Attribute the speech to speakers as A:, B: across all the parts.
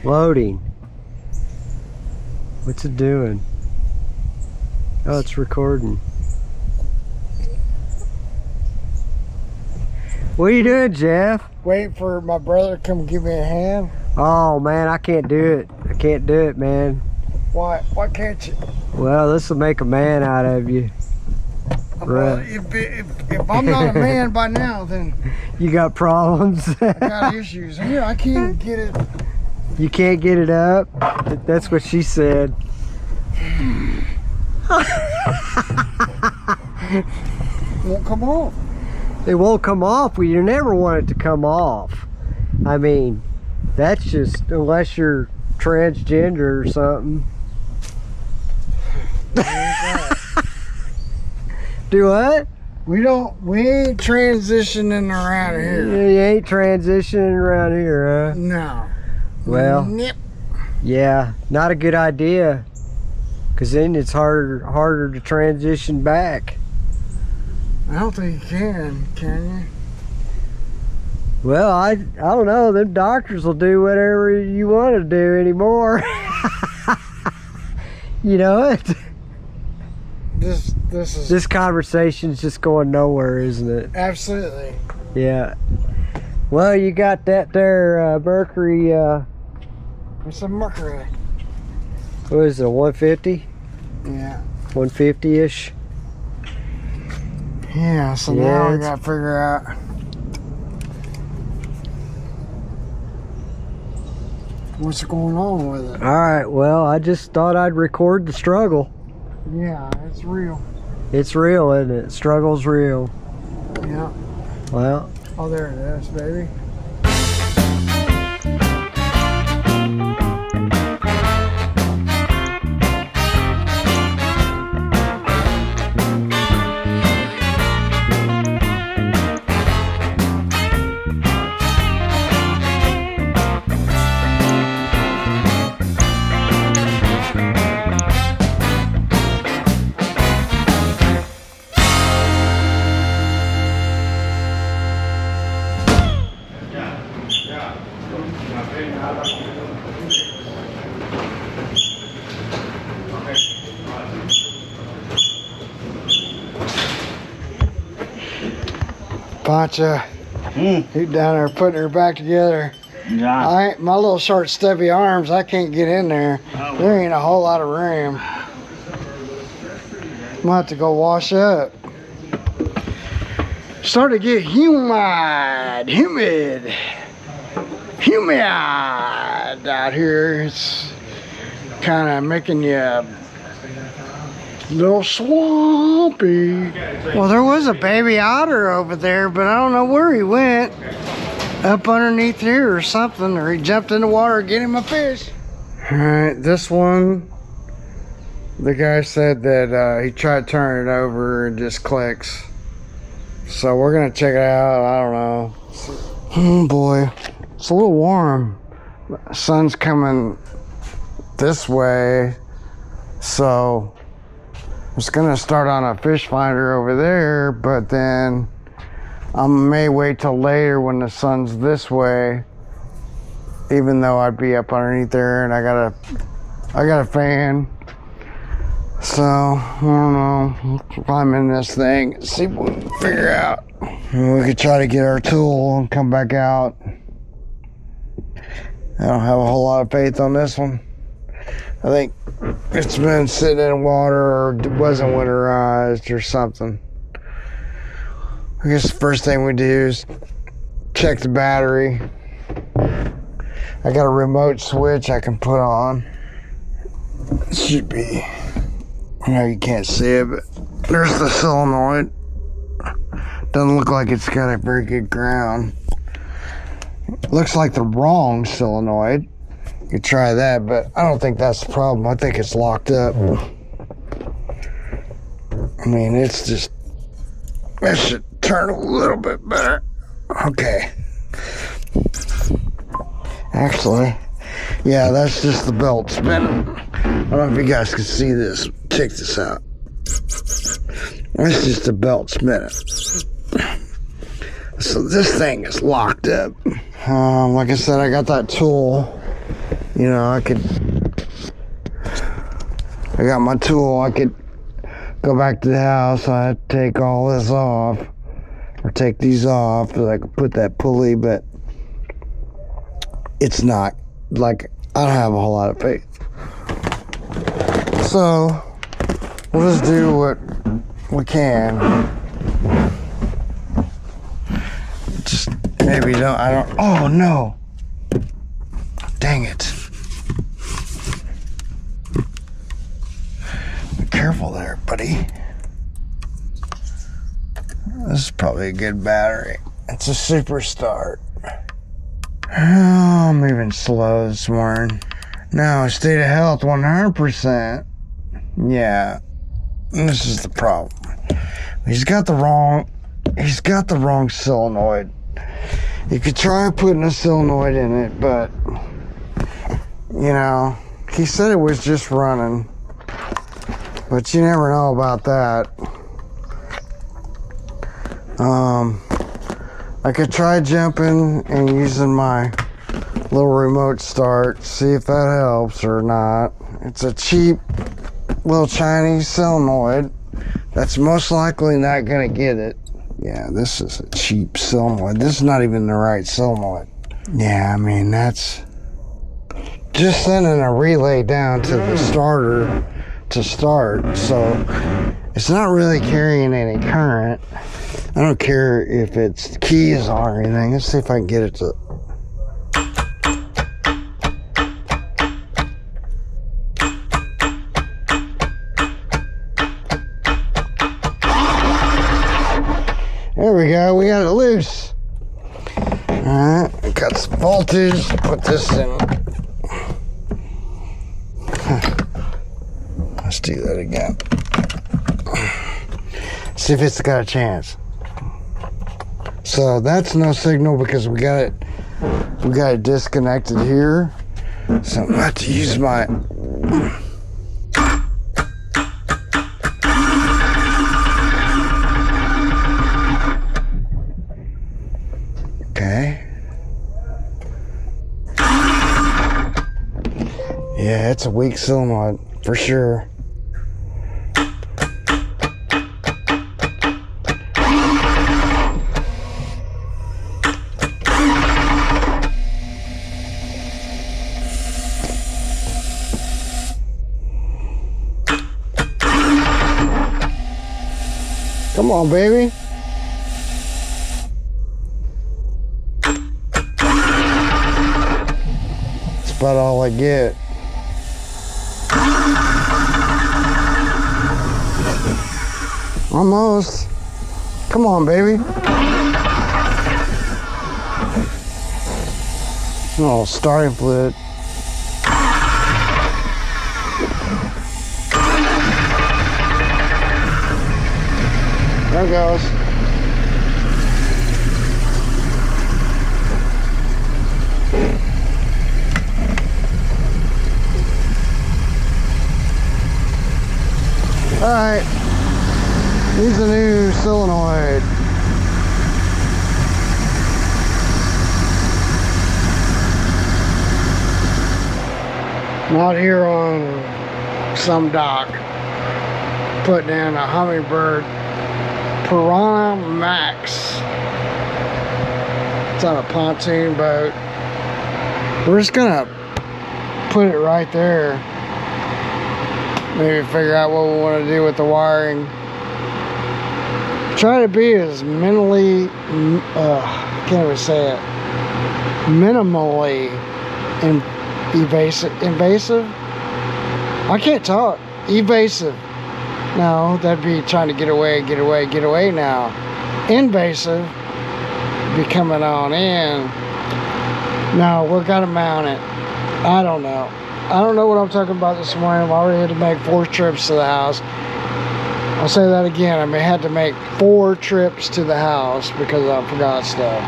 A: Loading. What's it doing? Oh, it's recording. What are you doing, Jeff?
B: Waiting for my brother to come give me a hand.
A: Oh man, I can't do it. I can't do it, man.
B: Why? Why can't you?
A: Well, this will make a man out of you.
B: Well, if I'm not a man by now, then
A: you got problems.
B: I got issues. Here, I can't get it.
A: You can't get it up? That's what she said.
B: Won't come off.
A: It won't come off. Well, you never want it to come off. I mean, that's just unless you're transgender or something. Do what?
B: We ain't transitioning around here.
A: You ain't transitioning around here, huh?
B: No.
A: Well,
B: Nip.
A: yeah, not a good idea. Cause then it's harder to transition back.
B: I don't think you can you?
A: Well, I don't know. Them doctors will do whatever you want to do anymore. You know it. This conversation's just going nowhere, isn't it?
B: Absolutely.
A: Yeah. Well, you got that there Mercury.
B: It's a Mercury.
A: What is it? 150?
B: Yeah.
A: 150-ish.
B: Yeah. So
A: yeah,
B: now we gotta figure out. What's going on with it?
A: All right. Well, I just thought I'd record the struggle.
B: Yeah, it's real.
A: It's real, isn't it? Struggle's real.
B: Yeah.
A: Well.
B: Oh, there it is, baby. Pancha, you down there putting her back together.
C: Yeah.
B: My little short stubby arms, I can't get in there. There ain't a whole lot of room. I'm gonna have to go wash up. Starting to get humid out here. It's kind of making you a little swampy. Well, there was a baby otter over there, but I don't know where he went. Up underneath here or something, or he jumped in the water to get him a fish. All right, this one, the guy said that he tried turning it over and just clicks. So we're gonna check it out. I don't know. Oh boy, it's a little warm. The sun's coming this way, so I was gonna start on a fish finder over there, but then I may wait till later when the sun's this way, even though I'd be up underneath there and I got a fan. So I don't know, climb in this thing, see what we can figure out. We could try to get our tool and come back out. I don't have a whole lot of faith on this one. I think it's been sitting in water or wasn't winterized or something. I guess the first thing we do is check the battery. I got a remote switch I can put on. It should be, I know you can't see it, but there's the solenoid. Doesn't look like it's got a very good ground. Looks like the wrong solenoid. You could try that, but I don't think that's the problem. I think it's locked up. I mean, it's just, that should turn a little bit better. Okay. Actually, yeah, that's just the belt spinning. I don't know if you guys can see this. Check this out. That's just the belt spinning. So this thing is locked up. Like I said, I got that tool. You you know, I got my tool. I could go back to the house. I had to take all this off, or take these off, so I could put that pulley, but it's not, like, I don't have a whole lot of faith. So we'll just do what we can. Just maybe oh no, dang it. Be careful there, buddy. This is probably a good battery. It's a super start. Oh, I'm moving slow this morning. No, state of health 100%. Yeah, this is the problem. He's got the wrong solenoid. You could try putting a solenoid in it, but you know, he said it was just running, but you never know about that. I could try jumping and using my little remote start, see if that helps or not. It's a cheap little Chinese solenoid that's most likely not gonna get it. Yeah, this is a cheap solenoid. This is not even the right solenoid. Yeah, I mean, that's just sending a relay down to the starter to start, so it's not really carrying any current. I don't care if it's keys or anything. Let's see if I can get it to... There we go, we got it loose. Alright, got some voltage, put this in. Let's do that again. See if it's got a chance. So that's no signal because we got it disconnected here. So I'm about to use my... Okay. Yeah, it's a weak solenoid for sure. Come on, baby. That's about all I get. Almost. Come on, baby. Oh, starting fluid. There it goes. Alright. Needs a new solenoid. I'm out here on some dock putting in a Humminbird PiranhaMax. It's on a pontoon boat. We're just gonna put it right there. Maybe figure out what we want to do with the wiring. Try to be as minimally, I can't even say it, minimally invasive. I can't talk. Evasive. No, that'd be trying to get away now. Invasive, be coming on in. No, we're gonna mount it. I don't know. I don't know what I'm talking about this morning. I've already had to make 4 trips to the house. I'll say that again. I may have to make 4 trips to the house because I forgot stuff.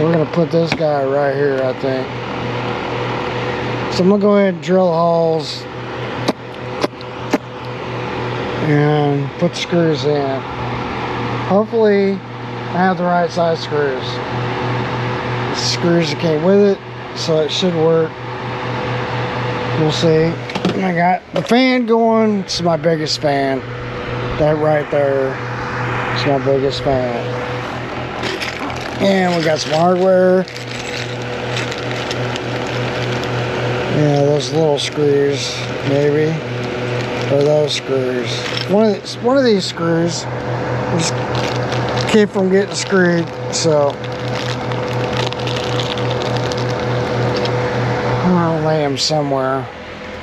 B: We're gonna put this guy right here, I think. So I'm gonna go ahead and drill holes and put the screws in. Hopefully I have the right size screws. The screws that came with it so it should work. We'll see. And I got the fan going. It's my biggest fan. That right there is my biggest fan. And we got some hardware. Yeah, those little screws, maybe, or those screws. One of these screws just keep from getting screwed. So I'll lay them somewhere,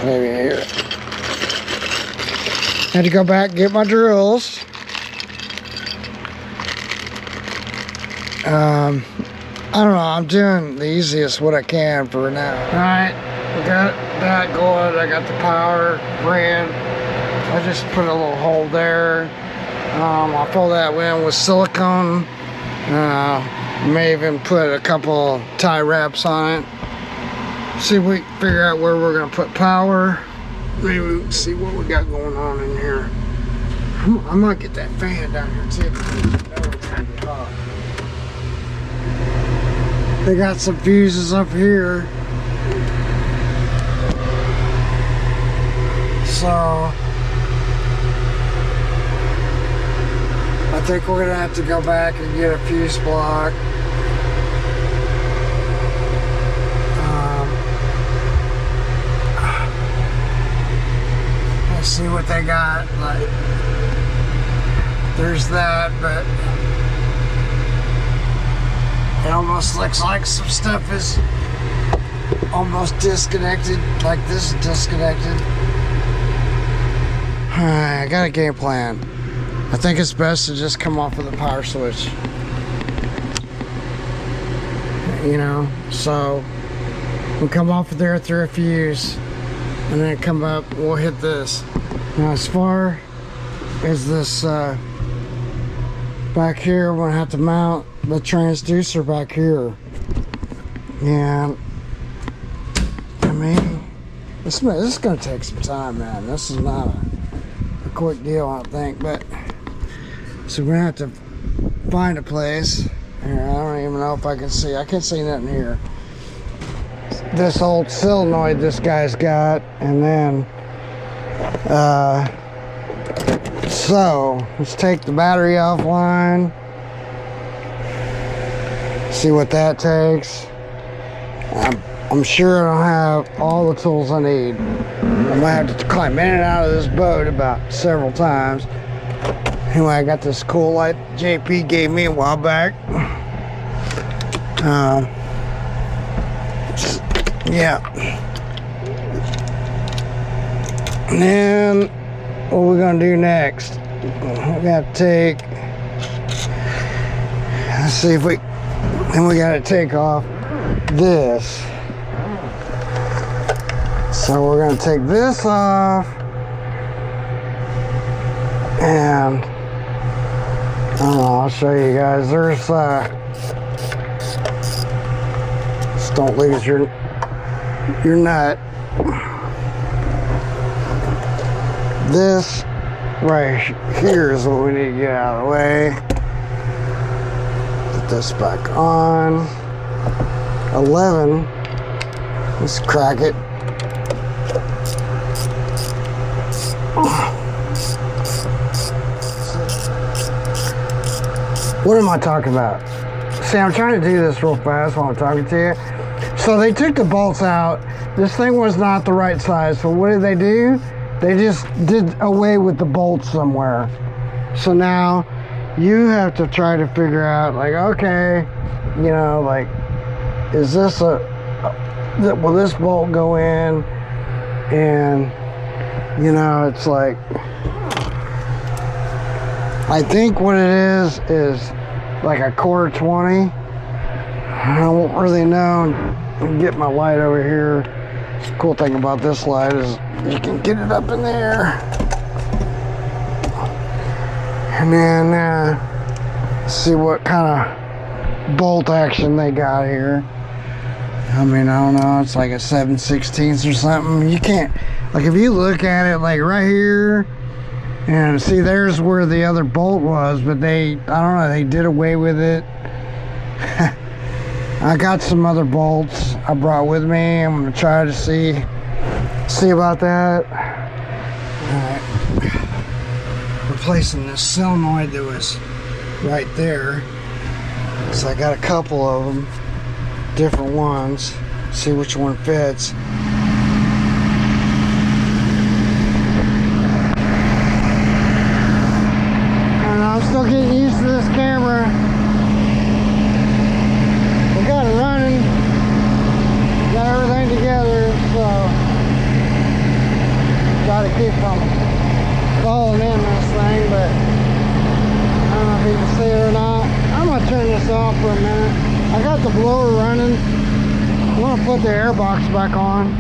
B: maybe here. Had to go back and get my drills. I don't know, I'm doing the easiest what I can for now. Alright, we got that going. I got the power ran. I just put a little hole there. I'll fill that in with silicone. May even put a couple tie wraps on it. See if we can figure out where we're going to put power. Maybe we can see what we got going on in here. I might get that fan down here too. That one's going to be hot. They got some fuses up here. So I think we're gonna have to go back and get a fuse block. Let's see what they got. Like, there's that, but it almost looks like some stuff is almost disconnected, like this is disconnected. I got a game plan. I think it's best to just come off with the power switch. You know, so we'll come off of there through a fuse and then come up, we'll hit this. Now as far as this back here, we're gonna have to mount the transducer back here. And I mean, this is gonna take some time, man. This is not a quick deal, I don't think, but so we're gonna have to find a place here. I don't even know if I can see. I can't see nothing here. This old solenoid this guy's got, and then so let's take the battery offline, see what that takes. I'm sure I don't have all the tools I need. I might have to climb in and out of this boat about several times. Anyway, I got this cool light JP gave me a while back. Yeah. And then what we're gonna do next? We gotta take. Let's see if we. Then we gotta take off this. So we're gonna take this off, and I don't know, I'll show you guys. There's just don't lose your nut. This right here is what we need to get out of the way. Put this back on. 11. Let's crack it. What am I talking about? See, I'm trying to do this real fast while I'm talking to you. So they took the bolts out. This thing was not the right size. So what did they do? They just did away with the bolts somewhere. So now you have to try to figure out, like, okay, you know, like, is this will this bolt go in? And, you know, it's like, I think what it is like a quarter 20. I don't really know. Get my light over here. The cool thing about this light is you can get it up in there. And then see what kind of bolt action they got here. I mean, I don't know, it's like a 7/16 or something. You can't, like, if you look at it, like right here, and see, there's where the other bolt was, but they, I don't know, they did away with it. I got some other bolts I brought with me. I'm gonna try to see about that. Alright. Replacing this solenoid that was right there. So I got a couple of them, different ones. See which one fits. And I'm still getting used to this camera. We got it running, got everything together, so got to keep from falling in this thing, but I don't know if you can see it or not. I'm going to turn this off for a minute. I got the blower running. I want to put the air box back on.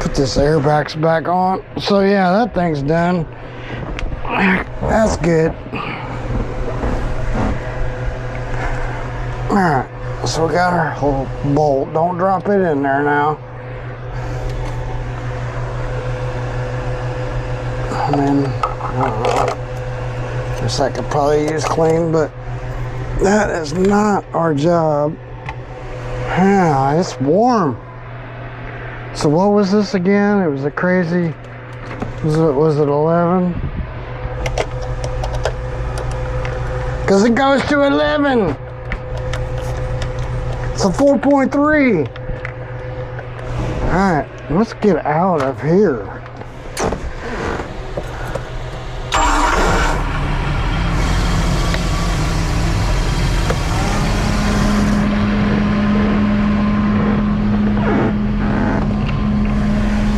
B: Put this air box back on. So yeah, that thing's done. That's good. Alright, so we got our whole bolt. Don't drop it in there now. And then, I don't know. Guess I could probably use clean, but that is not our job. Yeah, it's warm. So what was this again? It was a crazy, was it 11? Because it goes to 11. It's a 4.3. Alright, let's get out of here.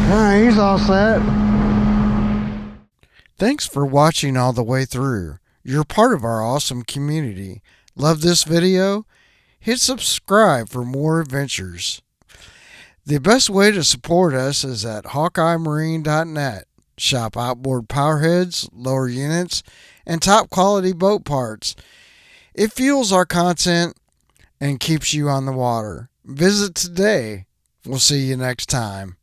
B: Alright, he's all set.
C: Thanks for watching all the way through. You're part of our awesome community. Love this video? Hit subscribe for more adventures. The best way to support us is at HawkeyeMarine.net. Shop outboard powerheads, lower units, and top quality boat parts. It fuels our content and keeps you on the water. Visit today. We'll see you next time.